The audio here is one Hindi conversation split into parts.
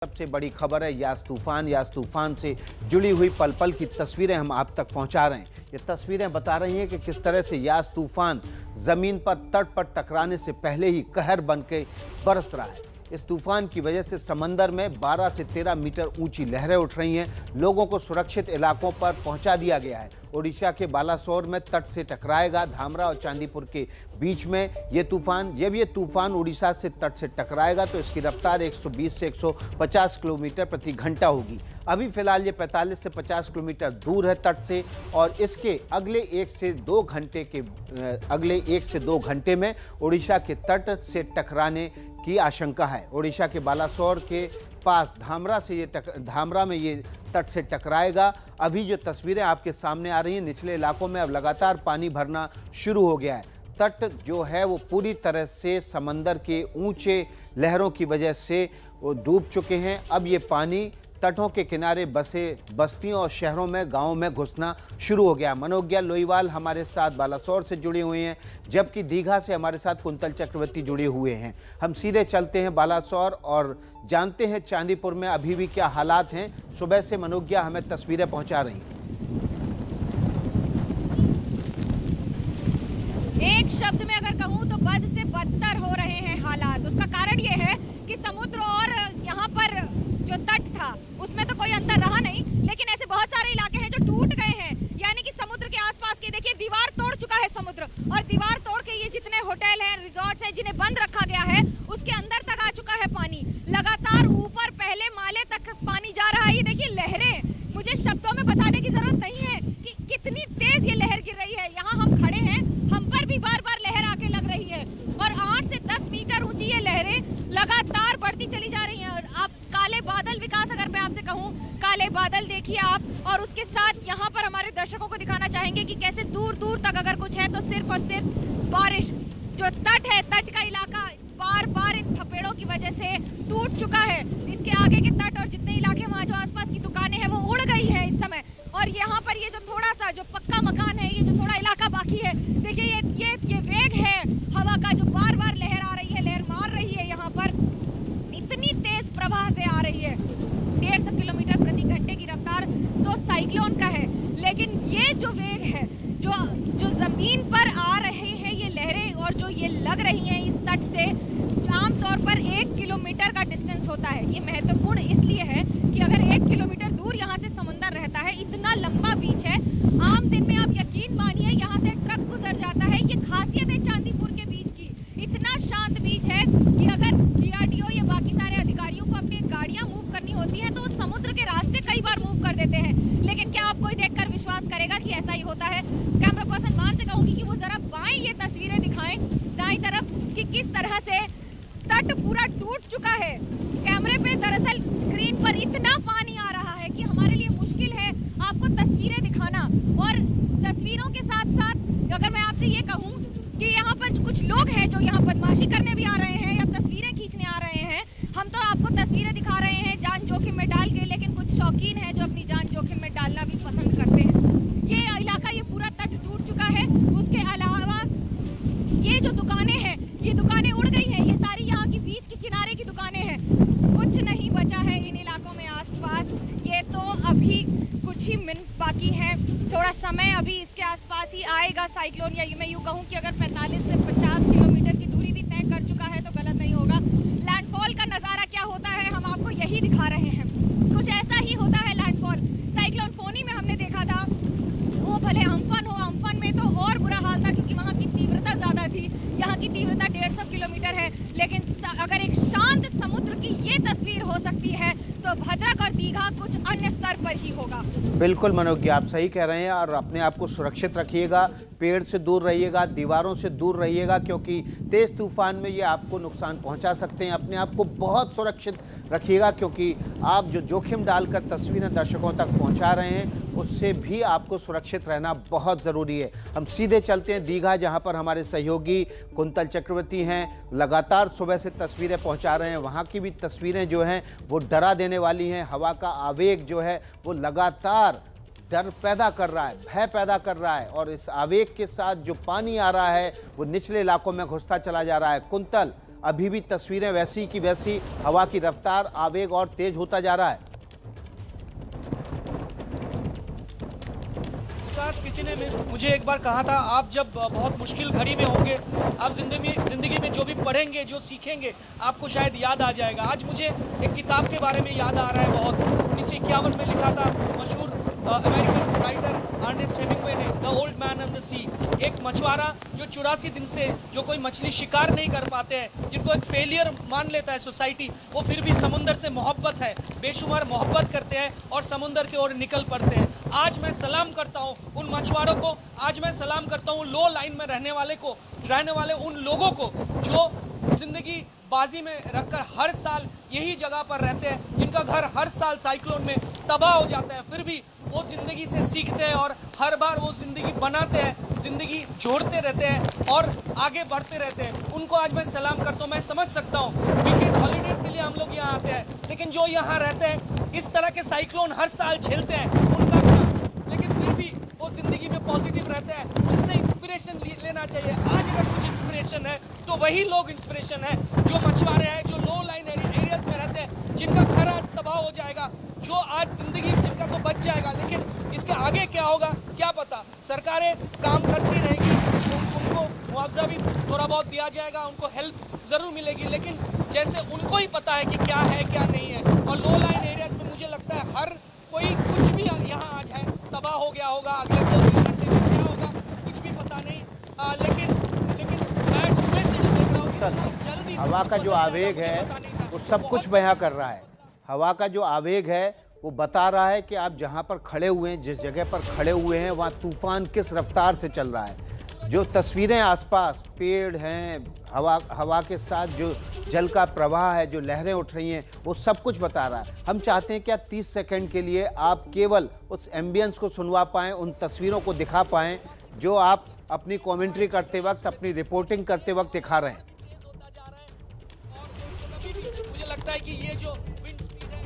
सबसे बड़ी खबर है यास तूफान। यास तूफान से जुड़ी हुई पल पल की तस्वीरें हम आप तक पहुंचा रहे हैं। ये तस्वीरें बता रही हैं कि किस तरह से यास तूफान जमीन पर तट पर टकराने से पहले ही कहर बन के बरस रहा है। इस तूफान की वजह से समंदर में 12 से 13 मीटर ऊंची लहरें उठ रही हैं। लोगों को सुरक्षित इलाकों पर पहुंचा दिया गया है। ओडिशा के बालासोर में तट से टकराएगा। धामरा और चांदीपुर के बीच में ये तूफान, जब ये तूफान उड़ीसा से तट से टकराएगा तो इसकी रफ्तार 120 से 150 किलोमीटर प्रति घंटा होगी। अभी फिलहाल ये 45 से 50 किलोमीटर दूर है तट से और इसके अगले 1 से 2 घंटे में उड़ीसा के तट से टकराने की आशंका है। ओडिशा के बालासोर के पास धामरा में ये तट से टकराएगा। अभी जो तस्वीरें आपके सामने आ रही हैं, निचले इलाकों में अब लगातार पानी भरना शुरू हो गया है। तट जो है वो पूरी तरह से समंदर के ऊंचे लहरों की वजह से वो डूब चुके हैं। अब ये पानी तटों के किनारे बसे बस्तियों और शहरों में, गांवों में घुसना शुरू हो गया। मनोज्ञा लोईवाल हमारे साथ बालासोर से जुड़े हुए हैं, जबकि दीघा से हमारे साथ कुंतल चक्रवर्ती जुड़े हुए हैं। हम सीधे चलते हैं बालासोर और जानते हैं चांदीपुर में अभी भी क्या हालात हैं। सुबह से मनोज्ञा हमें तस्वीरें पहुंचा रही हैं। एक शब्द में अगर कहूं तो बद से बदतर हो रहे हैं हालात। उसका कारण ये है कि समुद्र और यहाँ पर जो तट था उसमें तो कोई अंतर रहा नहीं, लेकिन ऐसे बहुत सारे इलाके हैं जो टूट गए हैं। यानी कि समुद्र के आसपास की देखिए दीवार तोड़ चुका है समुद्र, और दीवार तोड़ के ये जितने होटल हैं, रिजॉर्ट्स हैं जिन्हें बंद रखा गया है, उसके अंदर तक आ चुका है पानी। लगातार ऊपर पहले माले तक पानी जा रहा है। ये देखिए लहरें, मुझे शब्दों में बताने की जरूरत नहीं है कि कितनी तेज ये लहर गिर रही है। यहाँ हम खड़े हैं, हम पर भी बार बार लहर आके लग रही है और 8 से 10 मीटर ऊंची ये लहरें लगातार बढ़ती चली जा रही हैं। और आप काले बादल, विकास अगर मैं आपसे कहूं, काले बादल देखिए आप, और उसके साथ यहाँ पर हमारे दर्शकों को दिखाना चाहेंगे कि कैसे दूर दूर तक अगर कुछ है तो सिर्फ और सिर्फ बारिश। जो तट है, तट का इलाका बार बार इन थपेड़ों की वजह से टूट चुका है। इसके आगे के तट और जितने इलाके वहाँ जो आसपास की दुकानें हैं वो उड़ गई है इस समय। और यहाँ पर ये जो थोड़ा सा जो पक्का मकान है, ये जो थोड़ा इलाका बाकी है, देखिए ये वेग है हवा का जो बार बार लहर आ रही है, लहर मार रही है। यहाँ पर इतनी तेज प्रवाह से आ रही है, 150 किलोमीटर प्रति घंटे की रफ्तार तो साइक्लोन का है। लेकिन ये जो वेग है, जो जमीन पर आ रहे हैं ये लहरें और जो ये लग रही हैं इस तट से, आमतौर पर 1 किलोमीटर का डिस्टेंस होता है। ये महत्वपूर्ण इसलिए है कि अगर 1 किलोमीटर दूर यहाँ से समुंदर रहता है, इतना लंबा बीच है, आम दिन में आप यकीन मानिए यहाँ से ट्रक गुजर जाता है। ये खासियत है चांदीपुर के बीच की, इतना शांत बीच है कि अगर DRDO या बाकी सारे अधिकारियों को अपनी गाड़ियाँ मूव करनी होती हैं तो वो समुद्र के रास्ते कई बार मूव कर देते हैं। लेकिन क्या आप कोई देखकर विश्वास करेगा कि ऐसा ही होता है? कैमरा पर्सन मान से कहूँगी कि वो जरा बाएं ये तस्वीरें दिखाएं, दाईं तरफ, कि किस तरह से तट पूरा टूट चुका है। कैमरे पे दरअसल स्क्रीन पर इतना पानी आ रहा है कि हमारे लिए मुश्किल है आपको तस्वीरें दिखाना। और तस्वीरों के साथ साथ अगर मैं आपसे ये कहूँ कि यहाँ पर कुछ लोग हैं जो यहाँ बदमाशी करने भी आ रहे हैं या तस्वीरें खींचने आ रहे हैं। हम तो आपको तस्वीरें दिखा रहे हैं जान जोखिम में डाल के, लेकिन कुछ शौकीन हैं जो अपनी जान जोखिम में डालना भी पसंद करते हैं। ये इलाका, ये पूरा तट टूट चुका है। उसके अलावा ये जो दुकानें हैं, ये दुकानें उड़ गई हैं। ये सारी यहाँ की बीच के किनारे की दुकानें हैं, कुछ नहीं बचा है इन इलाकों में आसपास। ये तो अभी कुछ ही मिनट बाकी हैं, थोड़ा समय अभी इसके आसपास ही आएगा साइक्लोन। या मैं यूँ कहूँ कि अगर 45 से 50 किलोमीटर की दूरी भी तय कर चुका है तो गलत नहीं होगा। लैंडफॉल का नज़ारा क्या होता है हम आपको यही दिखा रहे हैं। कुछ ऐसा ही होता है लैंडफॉल। साइक्लोन फोनी में हमने देखा था, वो भले अम्फन हो, अम्फन में तो और बुरा हाल था क्योंकि वहाँ की तीव्रता ज़्यादा थी। यहाँ की तीव्रता 150 किलोमीटर है। लेकिन अगर एक शांत समुद्र की ये तस्वीर हो सकती है तो भद्रक और दीघा कुछ अन्य स्तर पर ही होगा। बिल्कुल मनोज्ञा, आप सही कह रहे हैं। और अपने आप को सुरक्षित रखिएगा, पेड़ से दूर रहिएगा, दीवारों से दूर रहिएगा, क्योंकि तेज़ तूफान में ये आपको नुकसान पहुंचा सकते हैं। अपने आप को बहुत सुरक्षित रखिएगा, क्योंकि आप जो जोखिम डालकर तस्वीरें दर्शकों तक पहुंचा रहे हैं उससे भी आपको सुरक्षित रहना बहुत ज़रूरी है। हम सीधे चलते हैं दीघा, जहां पर हमारे सहयोगी कुंतल चक्रवर्ती हैं, लगातार सुबह से तस्वीरें पहुंचा रहे हैं। वहां की भी तस्वीरें जो हैं वो डरा देने वाली हैं। हवा का आवेग जो है वो लगातार डर पैदा कर रहा है, भय पैदा कर रहा है, और इस आवेग के साथ जो पानी आ रहा है वो निचले इलाकों में घुसता चला जा रहा है। कुंतल, अभी भी तस्वीरें वैसी की वैसी, हवा की रफ्तार, आवेग और तेज होता जा रहा है। किसी ने मुझे एक बार कहा था, आप जब बहुत मुश्किल घड़ी में होंगे, आप जिंदगी में जो भी पढ़ेंगे, जो सीखेंगे, आपको शायद याद आ जाएगा। आज मुझे एक किताब के बारे में याद आ रहा है बहुत। 1951 में लिखा था मशहूर अमेरिकन राइटर अर्नेस्ट हेमिंग्वे ने, the old man and the sea. एक मछुआरा जो 84 दिन से जो कोई मछली शिकार नहीं कर पाते हैं, जिनको एक फेलियर मान लेता है सोसाइटी, वो फिर भी समुंदर से मोहब्बत है, बेशुमार मोहब्बत करते हैं और समुंदर की ओर निकल पड़ते हैं। आज मैं सलाम करता हूँ उन मछुआरों को, आज मैं सलाम करता हूँ लो लाइन में रहने वाले उन लोगों को जो जिंदगी बाजी में रखकर हर साल यही जगह पर रहते हैं, जिनका घर हर साल साइक्लोन में तबाह हो जाता है, फिर भी वो जिंदगी से सीखते हैं और हर बार वो जिंदगी बनाते हैं, जिंदगी जोड़ते रहते हैं और आगे बढ़ते रहते हैं। उनको आज मैं सलाम करता हूँ। मैं समझ सकता हूँ वीकेंड हॉलीडेज के लिए हम लोग यहाँ आते हैं, लेकिन जो यहाँ रहते हैं, इस तरह के साइक्लोन हर साल झेलते हैं, उनका क्या, लेकिन फिर भी वो जिंदगी में पॉजिटिव रहते हैं। उनसे इंस्पिरेशन लेना चाहिए। आज अगर कुछ इंस्पिरेशन है तो वही लोग इंस्पिरेशन है जो मछुआरे हैं, जो लो लाइन एरियाज में रहते हैं, जिनका घर आज तबाह हो जाएगा, जो आज जिंदगी जिनका तो बच जाएगा, लेकिन इसके आगे क्या होगा क्या पता। सरकारें काम करती रहेगी, उनको मुआवजा भी थोड़ा बहुत दिया जाएगा, उनको हेल्प जरूर मिलेगी, लेकिन जैसे उनको ही पता है कि क्या है क्या नहीं है। और लो लाइन एरियाज में मुझे लगता है हर कोई कुछ भी यहाँ आज है तबाह हो गया होगा, अगले 2-3 घंटे में क्या होगा कुछ भी पता नहीं। लेकिन मैं सुबह से जो देख रहा हूँ, जल्दी हवा का जो आवेग है वो सब कुछ बयां कर रहा है। हवा का जो आवेग है वो बता रहा है कि आप जहां पर खड़े हुए हैं, जिस जगह पर खड़े हुए हैं, वहां तूफान किस रफ्तार से चल रहा है। जो तस्वीरें आसपास पेड़ हैं, हवा के साथ जो जल का प्रवाह है, जो लहरें उठ रही हैं, वो सब कुछ बता रहा है। हम चाहते हैं क्या 30 सेकंड के लिए आप केवल उस एम्बियंस को सुनवा पाएँ, उन तस्वीरों को दिखा पाएँ जो आप अपनी कमेंट्री करते वक्त, अपनी रिपोर्टिंग करते वक्त दिखा रहे हैं। मुझे लगता है कि ये जो विंड स्पीड है,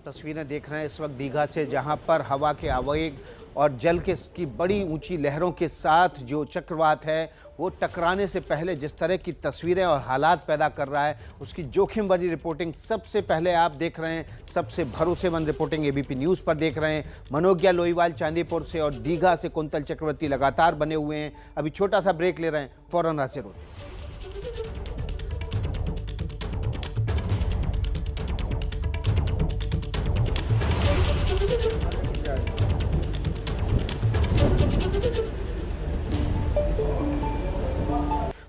तस्वीरें देख रहे हैं इस वक्त दीघा से, जहां पर हवा के आवेग और जल की बड़ी ऊंची लहरों के साथ जो चक्रवात है वो टकराने से पहले जिस तरह की तस्वीरें और हालात पैदा कर रहा है, उसकी जोखिम भरी रिपोर्टिंग सबसे पहले आप देख रहे हैं। सबसे भरोसेमंद रिपोर्टिंग एबीपी न्यूज़ पर देख रहे हैं। मनोज्ञा लोईवाल चांदीपुर से और दीघा से कुंतल चक्रवर्ती लगातार बने हुए हैं। अभी छोटा सा ब्रेक ले रहे हैं, फौरन हाजिर होते हैं।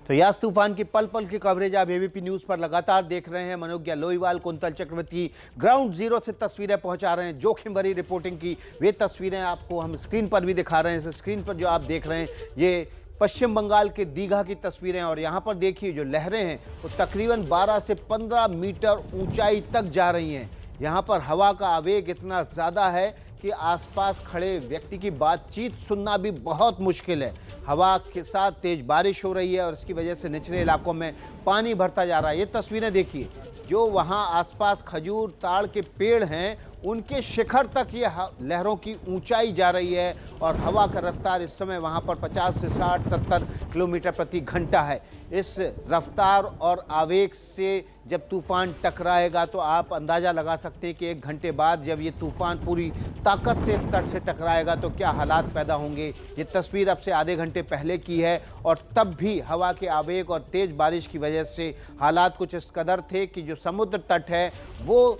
तो यास तूफान की पल पल की कवरेज आप एबीपी न्यूज़ पर लगातार देख रहे हैं। मनोज्ञा लोईवाल, कुंतल चक्रवर्ती ग्राउंड जीरो से तस्वीरें पहुंचा रहे हैं, जोखिम भरी रिपोर्टिंग की। वे तस्वीरें आपको हम स्क्रीन पर भी दिखा रहे हैं। इस स्क्रीन पर जो आप देख रहे हैं ये पश्चिम बंगाल के दीघा की तस्वीरें, और यहाँ पर देखिए जो लहरें हैं वो तकरीबन 12 से 15 मीटर ऊंचाई तक जा रही हैं। यहाँ पर हवा का आवेग इतना ज़्यादा है कि आसपास खड़े व्यक्ति की बातचीत सुनना भी बहुत मुश्किल है। हवा के साथ तेज बारिश हो रही है और इसकी वजह से निचले इलाकों में पानी भरता जा रहा है। ये तस्वीरें देखिए, जो वहाँ आसपास खजूर ताड़ के पेड़ हैं उनके शिखर तक ये लहरों की ऊंचाई जा रही है और हवा का रफ्तार इस समय वहाँ पर 50 से 60-70 किलोमीटर प्रति घंटा है। इस रफ्तार और आवेग से जब तूफान टकराएगा तो आप अंदाज़ा लगा सकते हैं कि 1 घंटे बाद जब ये तूफान पूरी ताकत से तट से टकराएगा तो क्या हालात पैदा होंगे। ये तस्वीर अब से आधे घंटे पहले की है और तब भी हवा के आवेग और तेज़ बारिश की वजह से हालात कुछ इस कदर थे कि जो समुद्र तट है वो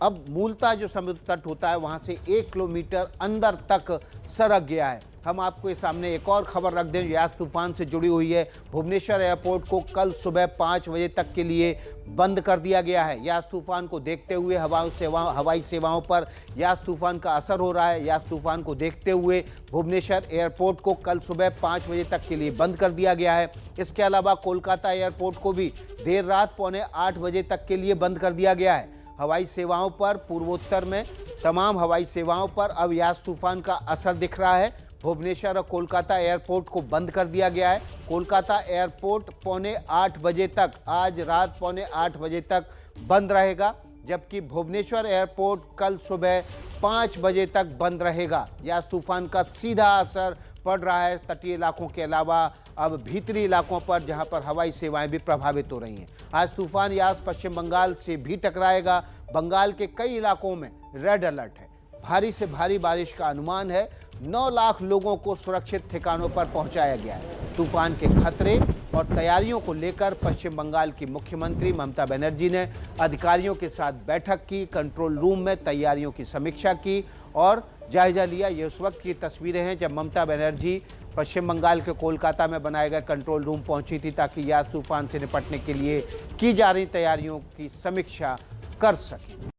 अब मूलतः जो समुद्र तट होता है वहाँ से 1 किलोमीटर अंदर तक सरक लग गया है। हम आपको इस सामने एक और खबर रख दें, यास तूफान से जुड़ी हुई है। भुवनेश्वर एयरपोर्ट को कल सुबह 5 बजे तक के लिए बंद कर दिया गया है। यास तूफान को देखते हुए हवाई सेवाओं पर यास तूफान का असर हो रहा है। यास तूफान को देखते हुए भुवनेश्वर एयरपोर्ट को कल सुबह 5 बजे तक के लिए बंद कर दिया गया है। इसके अलावा कोलकाता एयरपोर्ट को भी देर रात 7:45 बजे तक के लिए बंद कर दिया गया है। हवाई सेवाओं पर, पूर्वोत्तर में तमाम हवाई सेवाओं पर अब यास तूफान का असर दिख रहा है। भुवनेश्वर और कोलकाता एयरपोर्ट को बंद कर दिया गया है। कोलकाता एयरपोर्ट 7:45 बजे तक, आज रात 7:45 बजे तक बंद रहेगा, जबकि भुवनेश्वर एयरपोर्ट कल सुबह 5 बजे तक बंद रहेगा। यास तूफान का सीधा असर पड़ रहा है तटीय इलाकों के अलावा अब भीतरी इलाकों पर, जहां पर हवाई सेवाएं भी प्रभावित हो रही हैं। आज तूफान यास पश्चिम बंगाल से भी टकराएगा। बंगाल के कई इलाकों में रेड अलर्ट है। भारी से भारी बारिश का अनुमान है। 9 लाख लोगों को सुरक्षित ठिकानों पर पहुंचाया गया है। तूफान के खतरे और तैयारियों को लेकर पश्चिम बंगाल की मुख्यमंत्री ममता बनर्जी ने अधिकारियों के साथ बैठक की, कंट्रोल रूम में तैयारियों की समीक्षा की और जायजा लिया। ये उस वक्त की तस्वीरें हैं जब ममता बनर्जी पश्चिम बंगाल के कोलकाता में बनाए गए कंट्रोल रूम पहुंची थी, ताकि यास तूफान से निपटने के लिए की जा रही तैयारियों की समीक्षा कर सकें।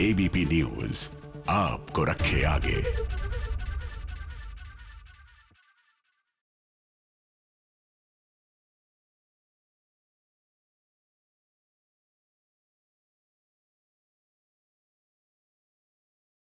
एबीपी न्यूज आपको रखे आगे।